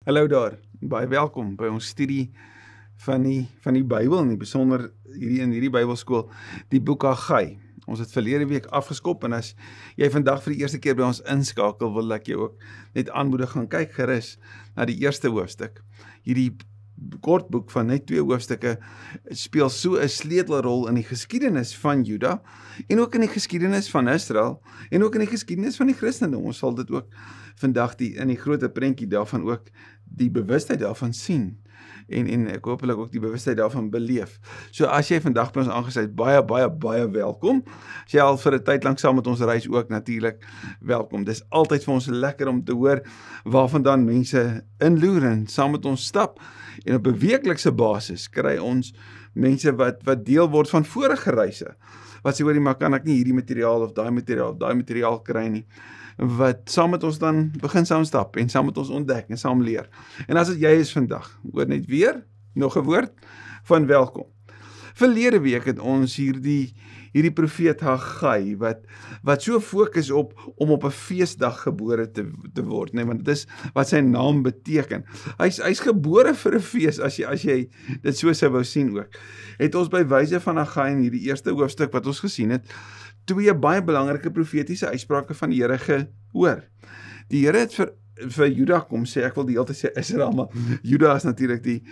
Hallo daar, baie welkom by ons studie van die Bybel, en besonder in hierdie Bybelskool, die boek Haggai. Ons het verlede week afgeskop, en as jy vandag vir die eerste keer by ons inskakel, wil ek jou ook net aanmoedig gaan kyk gerus na die eerste hoofstuk. Hierdie kort boek van net 2 hoofstukke speel so 'n sleutelrol in die geskiedenis van Juda, en ook in die geskiedenis van Israel, en ook in die geskiedenis van die Christendom. Ons sal dit ook vandag in die groter prentjie daarvan ook die bewustheid daarvan sien, en ek hopelik ook die bewustheid daarvan beleef. So as jy vandag by ons aangesluit, baie welkom. As jy al vir 'n tyd lank saam met ons reis, ook natuurlik welkom. Dis altyd vir ons lekker om te hoor waarvandaan mense inloer en saam met ons stap, en op 'n weeklikse basis kry ons mense wat deel word van vorige reise, wat sê, hoorie, maar kan ek nie hierdie materiaal of daai materiaal kry nie, wat saam met ons dan begin saam stap, en saam met ons ontdek, en saam leer. En as dit jy is vandag, hoor net weer, nog 'n woord van welkom. Verlede week het ons hierdie profeet Haggai, wat so fokus om op 'n feesdag gebore te word, nee, want dit is wat sy naam beteken. Hy's gebore vir 'n fees, as jy dit so sou wou sien ook. Het ons by wyse van Haggai in hierdie eerste hoofstuk wat ons gesien het, 2 baie belangrike profetiese uitsprake van die Here gehoor. Die Here het vir Juda kom sê, ek wil die hele tyd sê Israel, maar Juda is natuurlik die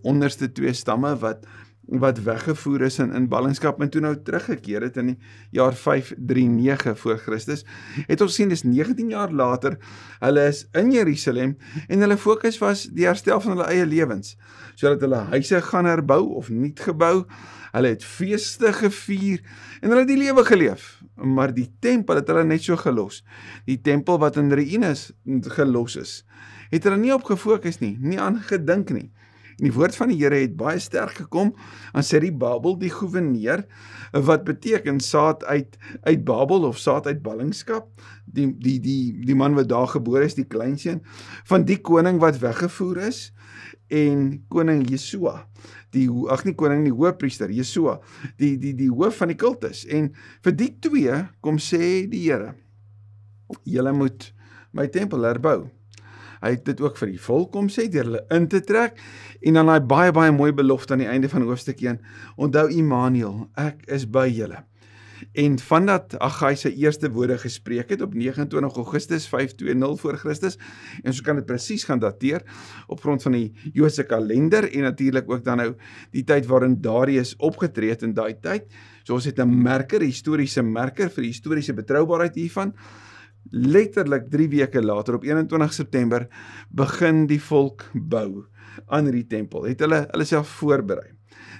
onderste 2 stamme wat weggevoer is in ballingskap, en toe nou teruggekeer het in die jaar 539 voor Christus, het ons sien, dis 19 jaar later, hulle is in Jerusalem, en hulle fokus was die herstel van hulle eie lewens, sodat hulle huise gaan herbou of nuut gebou, hulle het feeste gevier, en hulle het die lewe geleef, maar die tempel het hulle net so gelos. Die tempel wat in Ruïnes gelos is, het hulle nie op gefokus nie aan gedink nie. En die woord van die Here het baie sterk gekom aan Zerubabel, die gouverneur, wat beteken saad uit Babel of saad uit ballingskap, die man wat daar gebore is, die kleinseun van die koning wat weggevoer is, en koning Jesua, die hoëpriester Jesua, die hoof van die kultus. En vir die 2 kom sê die Here, julle moet my tempel herbou. Hy het dit ook vir die volk kom sê, deur hulle in te trek, en dan daai baie mooi belofte aan die einde van hoofstuk 1, onthou Immanuel, ek is by julle. En vandat Haggai sy eerste woorde gespreek het op 29 Augustus 520 voor Christus, en so kan dit presies gaan dateer op grond van die Joodse kalender, en natuurlik ook dan nou die tyd waarin Darius opgetree het in daai tyd. So ons het 'n merker, historiese merker vir die historiese betroubaarheid hiervan. Letterlik 3 weke later, op 21 September, begin die volk bou aan die tempel. Het hulle self voorberei.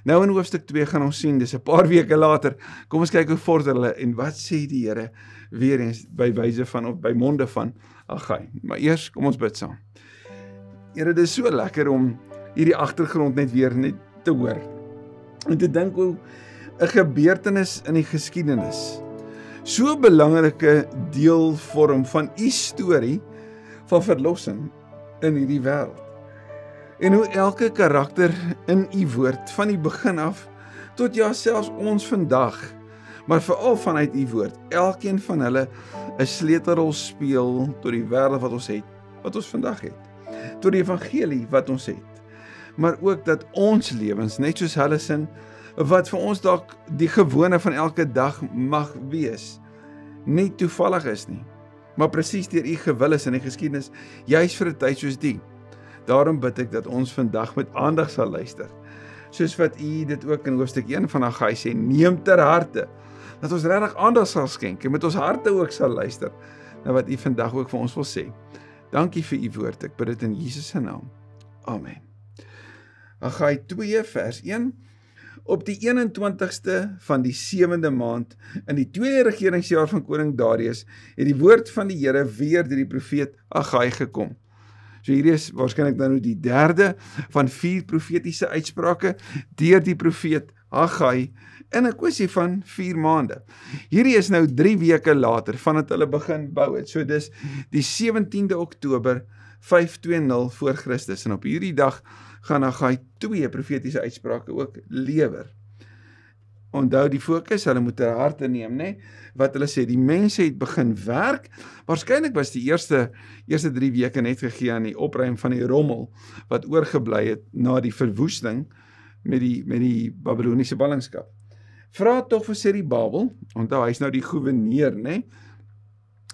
Nou in hoofstuk 2 gaan ons sien, dis 'n paar weke later, kom ons kyk hoe vorder hulle, en wat sê die Here weer eens by wyse van, of by monde van Haggai. Maar eers, kom ons bid saam. Here, dit is so lekker om hierdie agtergrond net te hoor, en te dink hoe 'n gebeurtenis in die geskiedenis so belangrike deel vorm van u storie van verlossing in hierdie wêreld. En hoe elke karakter in u woord, van die begin af, tot ja, selfs ons vandag, maar veral vanuit u woord, elkeen van hulle 'n sleutelrol speel tot die wêreld wat ons het, wat ons vandag het, tot die evangelie wat ons het, maar ook dat ons lewens, net soos hulle sin, wat vir ons dalk die gewone van elke dag mag wees, nie toevallig is nie, maar presies deur u gewil is in die geskiedenis, juis vir 'n tyd soos die. Daarom bid ek dat ons vandag met aandag sal luister, soos wat u dit ook in hoofstuk 1 van Haggai sê, neem ter harte, dat ons regtig aandag sal skenk, en met ons harte ook sal luister, na wat u vandag ook vir ons wil sê. Dankie vir u woord, ek bid dit in Jesus se naam. Amen. Haggai 2 vers 1, op die 21ste van die 7de maand, in die 2de regeringsjaar van koning Darius, het die woord van die Here weer deur die profeet Haggai gekom. So hierdie is waarskynlik nou die 3de van 4 profetiese uitsprake deur die profeet Haggai in 'n kwessie van 4 maande. Hierdie is nou 3 weke later vandat hulle begin bou het. So dis die 17de Oktober 520 voor Christus, en op hierdie dag gaan Haggai 2 profetiese uitsprake ook lewer. onthou die fokus, hulle moet 'n harte neem, né? Wat hulle sê, die mense het begin werk. Waarskynlik was die eerste 3 weke net gegee aan die opruim van die rommel wat oorgebly het na die verwoesting met die Babyloniese ballingskap. Vra tog vir Serubabel, onthou hy's nou die goewerneur, né?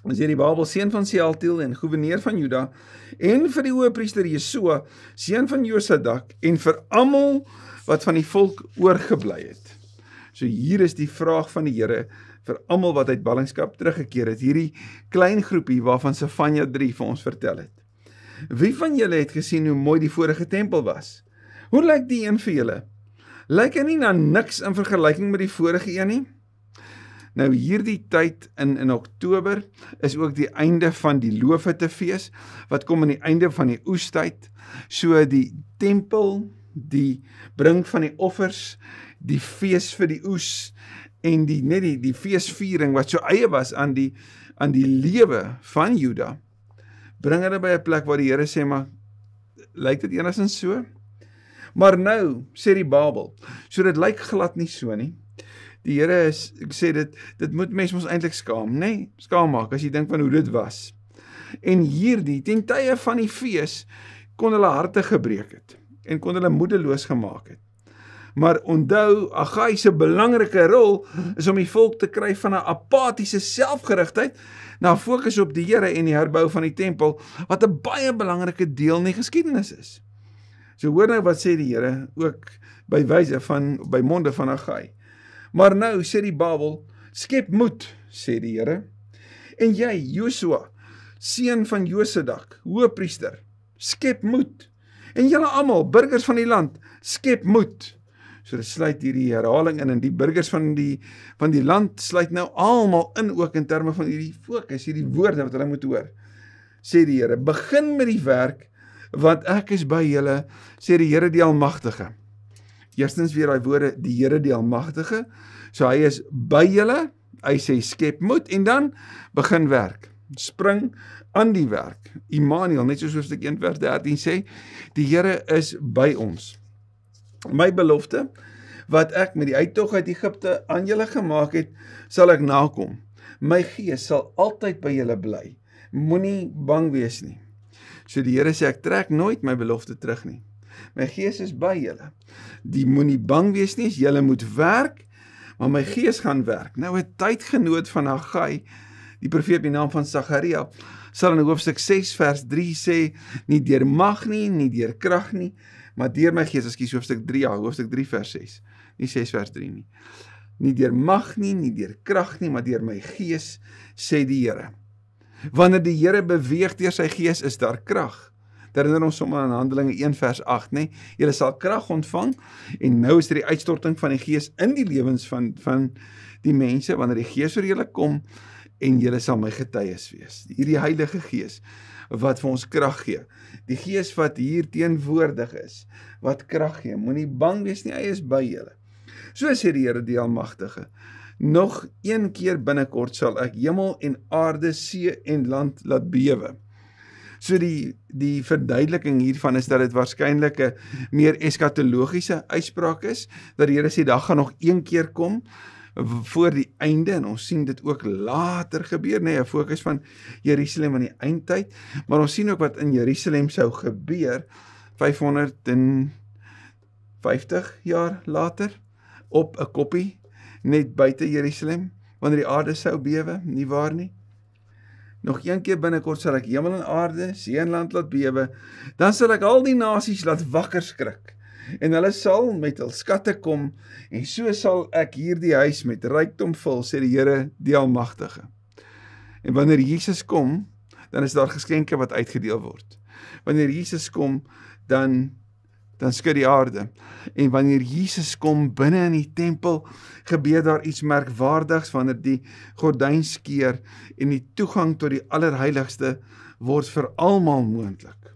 Serubabel, seun van Sealtiel en goewerneur van Juda, en vir die hoëpriester Jesua, seun van Josadak, en vir almal wat van die volk oorgebly het. So hier is die vraag van die Here vir almal wat uit ballingskap teruggekeer het, hierdie klein groepie waarvan Sefanja 3 vir ons vertel het. Wie van julle het gesien hoe mooi die vorige tempel was? Hoe lyk die een vir julle? Lyk hy nie na niks in vergelyking met die vorige een nie? Nou hierdie tyd in Oktober is ook die einde van die Loofhuttefees, wat kom aan die einde van die oestyd. So die tempel, die bring van die offers, die fees vir die oes en die feesviering wat so eie was aan die lewe van Juda, bring hulle by 'n plek waar die Here sê, maar lyk dit enigstens so? Maar nou, sê die Babel, so dit lyk glad nie so nie. Die Here ek sê dit moet mens ons eintlik skaam, né? Skaam maak as jy dink van hoe dit was. En hierdie, ten tye van die fees, kon hulle harte gebreek het en kon hulle moedeloos gemaak het. Maar onthou, Agai se belangrike rol is om die volk te kry van 'n apatiese selfgerigtheid na fokus op die Here en die herbou van die tempel, wat 'n baie belangrike deel in die geskiedenis is. So hoor nou wat sê die Here, ook by monde van Agai. Maar nou, sê die Babel, skep moed, sê die Here, en jy, Josua, seun van Josadak, hoëpriester, skep moed, en julle almal, burgers van die land, skep moed. So dit sluit hierdie herhaling in, en die burgers van die land sluit nou almal in, ook in terme van hierdie fokus, hierdie woorde wat hulle moet hoor. Sê die Here, begin met die werk, want ek is by julle, sê die Here die Almagtige. Eerstens weer daai woorde, die Here die Almagtige, so hy is by julle, hy sê skep moed, en dan begin werk, spring aan die werk. Immanuel, net soos hoofstuk 1 vers 13 sê, die Here is by ons. My belofte, wat ek met die uittog uit Egipte aan julle gemaak het, sal ek nakom. My gees sal altyd by julle bly. Moenie bang wees nie. So die Here sê, ek trek nooit my belofte terug nie. My gees is by julle. Die moenie bang wees nie, julle moet werk, maar my gees gaan werk. Nou 'n tydgenoot van Agai, die profeet met die naam van Sagaria, sal in hoofstuk 6 vers 3 sê, nie deur mag nie, nie deur krag nie, maar deur my gees, hoofstuk 3 vers 6, nie 6 vers 3 nie. Nie deur mag nie, nie deur krag nie, maar deur my gees, sê die Here. Wanneer die Here beweeg deur sy gees, is daar krag. Dit herinner ons sommer aan Handelinge 1 vers 8, né? Julle sal krag ontvang, en nou is dit die uitstorting van die gees in die lewens van die mense, wanneer die gees oor julle kom, en julle sal my getuies wees. Hierdie Heilige Gees, wat vir ons krag gee. Die Gees wat hier teenwoordig is, wat krag gee. Moenie bang wees nie, hy is by julle. So sê die Here die Almagtige, nog een keer binnekort sal ek hemel en aarde, see en land laat bewe. So die verduideliking hiervan is dat dit waarskynlik 'n meer eskatologiese uitspraak is, dat die Here sê, daar gaan nog een keer kom, voor die einde, en ons sien dit ook later gebeur, nee, 'n fokus van Jerusalem aan die eindtyd, maar ons sien ook wat in Jerusalem sou gebeur, 550 jaar later, op 'n koppie, net buite Jerusalem, wanneer die aarde sou bewe, nie waar nie? Nog een keer binnekort sal ek hemel en aarde, see en land laat bewe, dan sal ek al die nasies laat wakker skrik, en hulle sal met hul skatte kom, en so sal ek hierdie huis met rykdom vul, sê die Here die Almagtige. En wanneer Jesus kom, dan is daar geskenke wat uitgedeel word. Wanneer Jesus kom, dan skud die aarde. En wanneer Jesus kom binne in die tempel, gebeur daar iets merkwaardigs, wanneer die gordyn skeur en die toegang tot die allerheiligste word vir almal moontlik.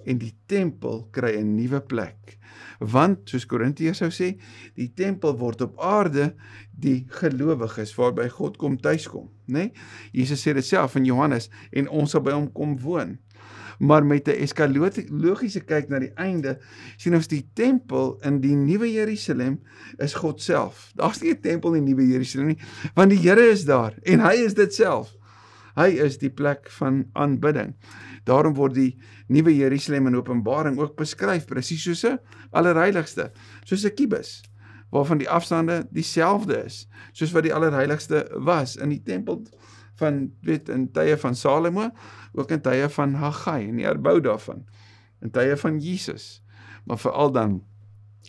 en die tempel kry 'n nuwe plek. Want, soos Korintiërs sou sê, die tempel word op aarde die gelowiges, waarby God kom tuiskom, né? Jesus sê dit self in Johannes, en ons sal by hom kom woon. Maar met 'n eskatologiese kyk na die einde, sien ons die tempel in die nuwe Jerusalem is God self. Daar's nie 'n tempel in die nuwe Jerusalem nie, want die Here is daar, en hy is dit self. Hy is die plek van aanbidding. Daarom word die nuwe Jerusalem in Openbaring ook beskryf, presies soos 'n allerheiligste, soos 'n kubus, waarvan die afstande dieselfde is, soos wat die allerheiligste was in die tempel van, in tye van Salomo, ook in tye van Haggai, en die herbou daarvan, in tye van Jesus, maar veral dan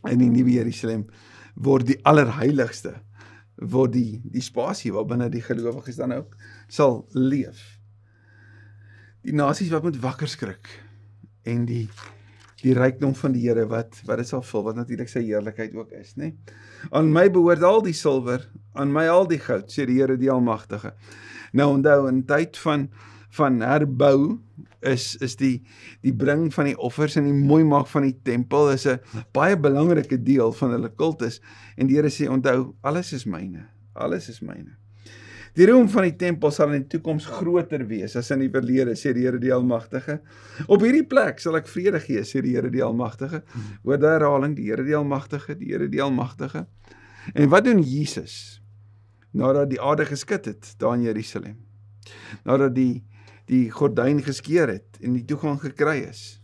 in die nuwe Jerusalem word die allerheiligste, word die spasie waarbinne die gelowiges dan ook sal leef. Die nasies wat moet wakker skrik, en die rykdom van die Here wat dit sal vul, wat natuurlik sy heerlikheid ook is, né? Aan my behoort al die silwer, aan my al die goud, sê die Here die Almagtige. Nou onthou, in tyd van herbou, is die bring van die offers en die mooi maak van die tempel, is 'n baie belangrike deel van hulle kultus, en die Here sê, onthou, alles is myne, alles is myne. Die roem van die tempel sal in die toekoms groter wees as in die verlede, sê die Here die Almagtige. Op hierdie plek sal ek vrede gee, sê die Here die Almagtige. Hoor die herhaling, die Here die Almagtige, die Here die Almagtige. En wat doen Jesus nadat die aarde geskit het daar in Jerusalem? Nadat die gordyn geskeur het en die toegang gekry is.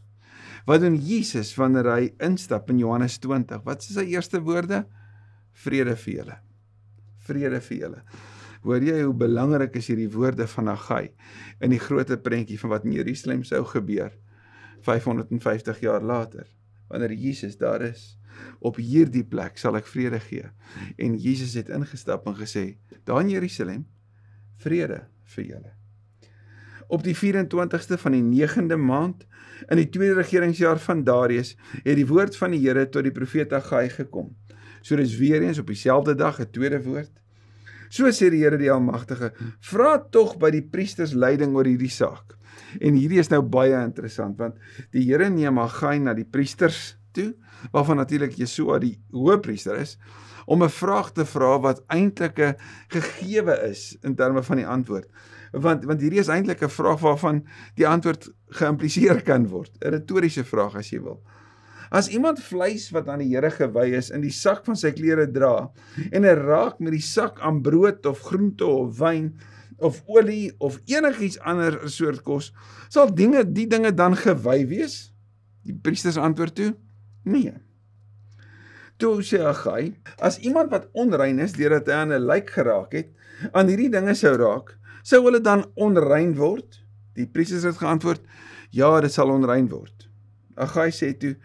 Wat doen Jesus wanneer hy instap in Johannes 20? Wat is sy eerste woorde? Vrede vir julle. Vrede vir julle. Hoor jy hoe belangrik is hierdie woorde van Haggai in die groter prentjie van wat in Jerusalem sou gebeur 550 jaar later, wanneer Jesus daar is. Op hierdie plek sal ek vrede gee. En Jesus het ingestap en gesê, daar in Jerusalem, vrede vir julle. Op die 24ste van die 9de maand, in die tweede regeringsjaar van Darius, het die woord van die Here tot die profeet Haggai gekom. So dis weer eens op dieselfde dag 'n tweede woord. So sê die Here die Almagtige, vra tog by die priesters leiding oor hierdie saak. En hierdie is nou baie interessant, want die Here neem Haggai na die priesters toe, waarvan natuurlik Jesua die hoëpriester is, om 'n vraag te vra wat eintlik 'n gegewe is in terme van die antwoord. Want hierdie is eintlik 'n vraag waarvan die antwoord geïmpliseer kan word, 'n retoriese vraag as jy wil. As iemand vleis wat aan die Here gewy is in die sak van sy klere dra, en hy raak met die sak aan brood of groente of wyn of olie of enigiets ander soort kos, sal die dinge dan gewy wees? Die priesters antwoord toe, nee. Toe sê Haggai, as iemand wat onrein is, deurdat hy aan 'n lijk geraak het, aan hierdie dinge sou raak, sou hulle dan onrein word? Die priesters het geantwoord, ja, dit sal onrein word. Haggai sê toe,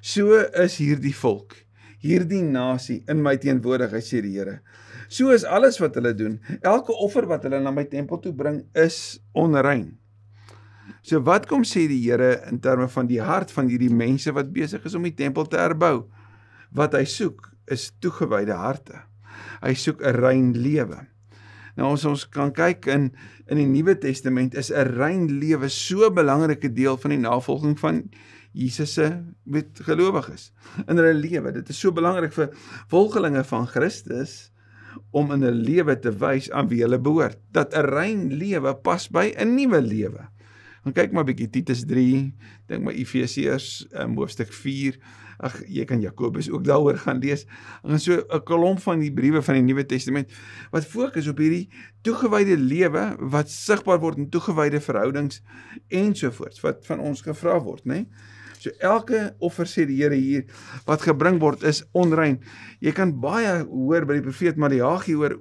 so is hierdie volk, hierdie nasie in my teenwoordigheid, sê die Here. So is alles wat hulle doen, elke offer wat hulle na my tempel toe bring, is onrein. So wat kom sê die Here in terme van die hart van hierdie mense wat besig is om die tempel te herbou? Wat hy soek is toegewyde harte. Hy soek 'n rein lewe. Nou as ons kan kyk in die Nuwe Testament, is 'n rein lewe so 'n belangrike deel van die navolging van Jesus se gelowiges in hulle lewe. Dit is so belangrik vir volgelinge van Christus om in 'n lewe te wys aan wie hulle behoort. Dat 'n rein lewe pas by 'n nuwe lewe. Dan kyk maar bietjie Titus 3, dink maar Efesiërs, hoofstuk 4. Ag, jy kan Jakobus ook daaroor gaan lees. En so 'n kolom van die briewe van die Nuwe Testament wat fokus op hierdie toegewyde lewe wat sigbaar word in toegewyde verhoudings ensovoorts wat van ons gevra word, né? So elke offer, sê die Here hier, wat gebring word is onrein. Jy kan baie hoor by die profeet Maleagi oor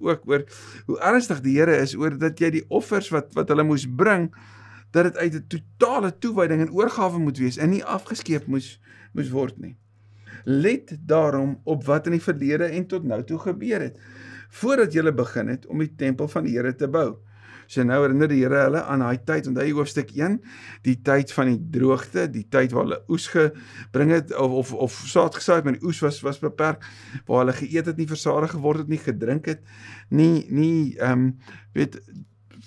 hoe ernstig die Here is oor dat jy die offers wat hulle moes bring, dat dit uit 'n totale toewyding en oorgawe moet wees en nie afgeskeep moes word nie. Let daarom op wat in die verlede en tot nou toe gebeur het, voordat julle begin het om die tempel van die Here te bou. So nou herinner die Here hulle aan daai tyd, onthou jy hoofstuk 1, die tyd van die droogte, die tyd waar hulle oes gebring het, of saad gesaai het, maar die oes was beperk, waar hulle geëet het, nie versadig geword het, nie gedrink het, nie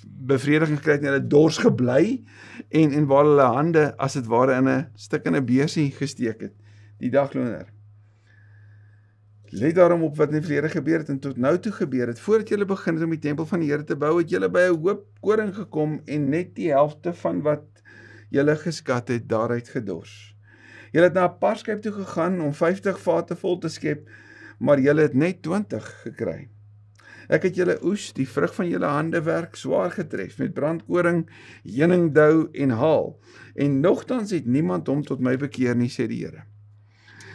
bevrediging gekry het en hulle dors gebly en waar hulle hande as dit ware in 'n stuk in 'n beursie gesteek het, die dagloner. Let daarom op wat in die verlede gebeur het en tot nou toe gebeur het. Voordat julle begin het om die tempel van die Here te bou, het julle by 'n hoop koring gekom en net die helfte van wat julle geskat het daaruit gedors. Julle het na 'n parskyp toe gegaan om 50 vate vol te skep, maar julle het net 20 gekry. Ek het julle oes, die vrug van julle handewerk, swaar getref met brandkoring, heuningdou en haal. En nogtans het niemand hom tot my bekeer nie, sê die Here.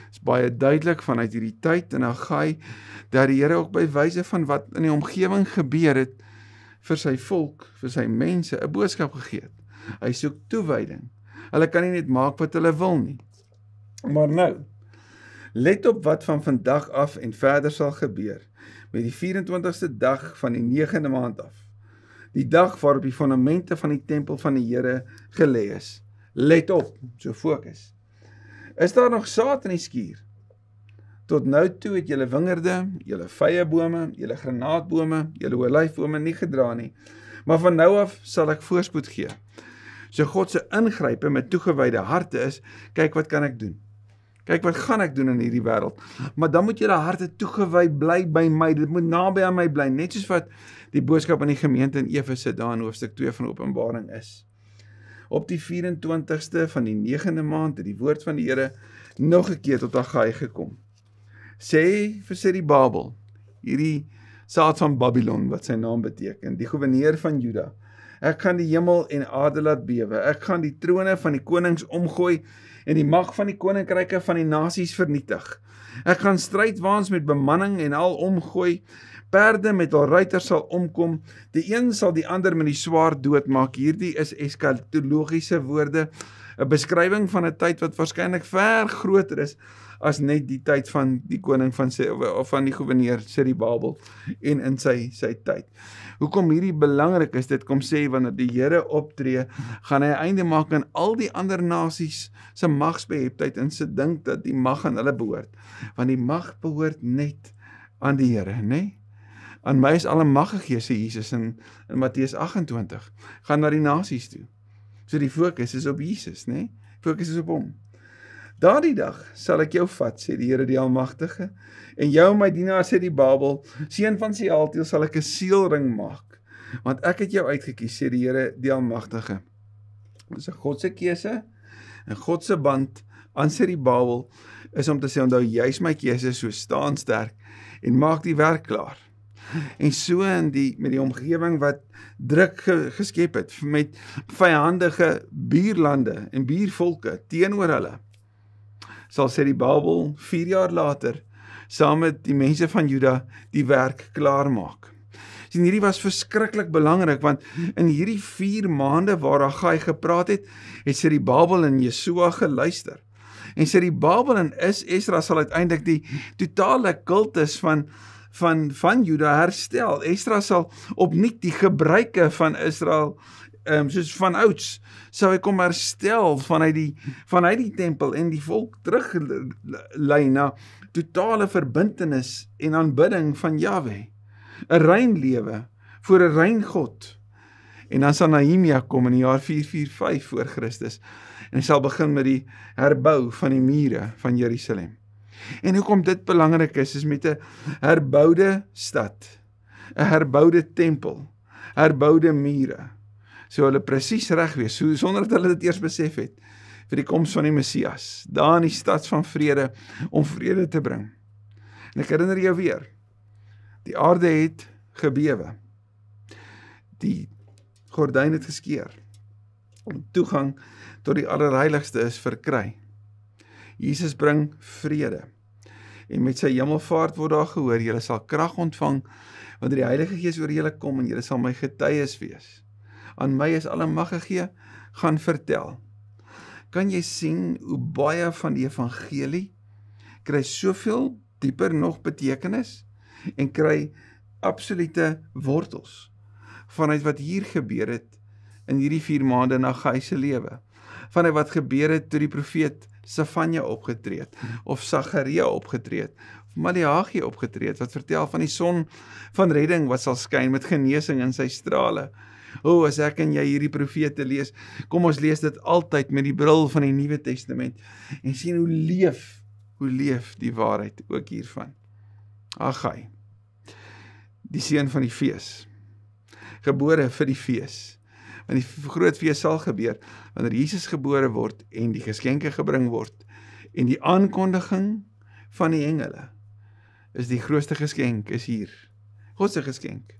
Dit is baie duidelik vanuit hierdie tyd in Haggai dat die Here ook by wyse van wat in die omgewing gebeur het vir sy volk, vir sy mense 'n boodskap gegee het. Hy soek toewyding. Hulle kan nie net maak wat hulle wil nie. Maar nou, let op wat van vandag af en verder sal gebeur met die 24ste dag van die 9de maand af. Die dag waarop die fondamente van die tempel van die Here gelê is. Let op, so fokus. Is daar nog saad in die skuur? Tot nou toe het julle wingerde, julle vyebome, julle granaatbome, julle olyfbome nie gedra nie. Maar van nou af sal ek voorspoed gee. So God se ingrype met toegewyde harte is, kyk wat kan ek doen? Kyk wat gaan ek doen in hierdie wêreld? Maar dan moet julle harte toegewy bly by my. Dit moet naby aan my bly, net soos wat die boodskap aan die gemeente in Efese daar in hoofstuk 2 van Openbaring is. Op die 24ste van die 9de maand het die woord van die Here nog 'n keer tot Haggai gekom. Sê vir Zerubabel, hierdie saad van Babylon wat sy naam beteken, die goewerneur van Juda, ek gaan die hemel en aarde laat bewe, ek gaan die trone van die konings omgooi en die mag van die koninkryke van die nasies vernietig. Ek gaan strydwaans met bemanning en al omgooi, perde met al ruiters sal omkom, die een sal die ander met die swaard doodmaak. Hierdie is eskatologiese woorde, 'n beskrywing van 'n tyd wat waarskynlik ver groter is as net die tyd van die koning of van die goewerneur Zerubabel en in sy tyd. Hoekom hierdie belangrik is, dit kom sê wanneer die Here optree, gaan hy 'n einde maak aan al die ander nasies se magsbeheptheid en se dink dat die mag aan hulle behoort. Want die mag behoort net aan die Here, né? Aan my is alle mag gegee, sê Jesus in Matteus 28. Gaan na die nasies toe. So die fokus is op Jesus, né? Fokus is op hom. Daardie dag sal ek jou vat, sê die Here die Almagtige, en jou my dienaar Zerubabel, seun van Sealtiel, sal ek 'n seelring maak, want ek het jou uitgekies, sê die Here die Almagtige. Dit is 'n God se keuse, en God se band aan Zerubabel is om te sê, onthou jy's my keuse, so staan sterk en maak die werk klaar. En so met die omgewing wat druk geskep het, met vyandige buurlande en buurvolke teenoor hulle, sal Zerubabel 4 jaar later, saam met die mense van Juda, die werk klaar maak. En hierdie was verskriklik belangrik, want in hierdie 4 maande waar Haggai gepraat het Zerubabel en Jesua geluister. En Zerubabel en Esdra sal uiteindelik die totale kultus van Juda herstel. Esdra sal opnuut die gebruike van Israel, soos van ouds, sou hy kom herstel vanuit die tempel en die volk teruglei na totale verbintenis en aanbidding van Jahwe. 'n Rein lewe voor 'n rein God. En dan sal Nehemia kom in die jaar 445 voor Christus en hy sal begin met die herbou van die mure van Jerusalem. En hoekom dit belangrik is met 'n herboude stad, 'n herboude tempel, herboude mure, so hulle presies reg wees, sonder dat hulle dit eers besef het, vir die koms van die Messias, daar in die stad van vrede, om vrede te bring. En ek herinner jou weer, die aarde het gebewe, die gordyn het geskeur, toegang tot die allerheiligste is verkry. Jesus bring vrede, en met sy hemelvaart word daar gehoor, julle sal krag ontvang, wanneer die Heilige Gees oor julle kom, en julle sal my getuies wees. Aan my is alle mag gegee, gaan vertel. Kan jy sien hoe baie van die evangelie kry soveel dieper nog betekenis, en kry absolute wortels, vanuit wat hier gebeur het, in hierdie 4 maande na Haggai se lewe, vanuit wat gebeur het toe die profeet Sefanja opgetree het, of Sagaria opgetree het, of Maleagi opgetree het, wat vertel van die son van redding wat sal skyn met genesing in sy strale, As ek en jy hierdie profete lees, kom ons lees dit altyd met die bril van die Nuwe Testament en sien hoe leef die waarheid ook hiervan. Haggai, die seun van die fees, gebore vir die fees. Want die groot fees sal gebeur wanneer Jesus gebore word en die geskenke gebring word en die aankondiging van die engele is die grootste geskenk is hier. God se geskenk.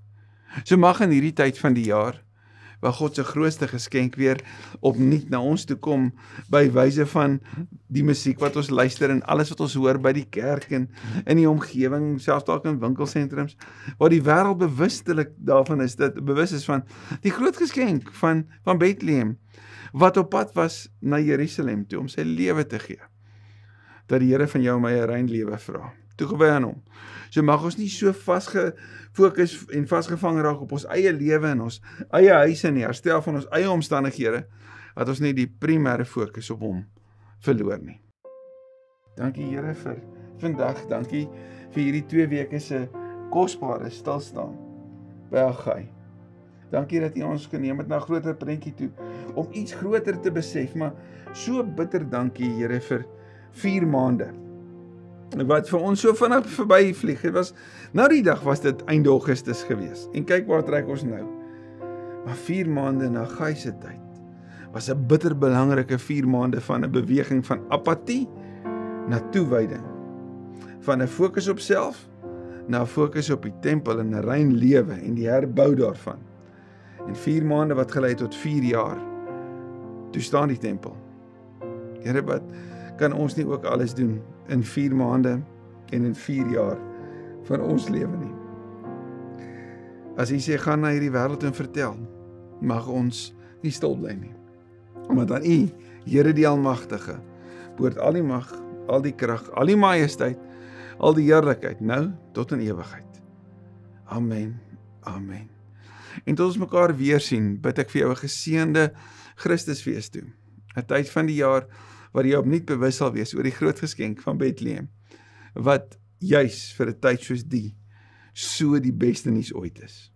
So mag in hierdie tyd van die jaar waar God se grootste geskenk weer opnuut na ons toe kom by wyse van die musiek wat ons luister en alles wat ons hoor by die kerk en in die omgewing, selfs dalk in winkelsentrums, waar die wêreld bewustelik daarvan is, bewus is van die groot geskenk van Bethlehem, wat op pad was na Jerusalem toe om sy lewe te gee. Dat die Here van jou en my 'n rein lewe vra, toegewy aan hom. So mag ons nie so vasgefokus en vasgevang raak op ons eie lewe en ons eie huise en die herstel van ons eie omstandighede, dat ons nie die primêre fokus op hom verloor nie. Dankie Here vir vandag, dankie vir hierdie 2 weke se kosbare stilstaan by Haggai. Dankie dat U ons geneem het na 'n groter prentjie toe, om iets groter te besef, maar so bitter dankie Here vir 4 maande, wat vir ons so vinnig verby vlieg. Het was, nou die dag was dit einde Augustus gewees, en kyk waar trek ons nou. Maar 4 maande na Haggai se tyd, was 'n bitter belangrike 4 maande van 'n beweging van apatie na toewyding, van 'n fokus op self, na 'n fokus op die tempel en 'n rein lewe en die herbou daarvan. En 4 maande wat gelei tot 4 jaar, toe staan die tempel. Here, wat kan ons nie ook alles doen in 4 maande en in 4 jaar van ons lewe nie? As U sê, gaan na hierdie wêreld en vertel, mag ons nie stil bly nie. Want aan U, Here die Almagtige, behoort al die mag, al die krag, al die majesteit, al die heerlikheid, nou tot in ewigheid. Amen, amen. En tot ons mekaar weer sien, bid ek vir jou 'n geseënde Christusfees toe. 'n Tyd van die jaar waar jy opnuut bewus sal wees oor die groot geskenk van Bethlehem, wat juis vir 'n tyd soos die, so die beste nuus ooit is.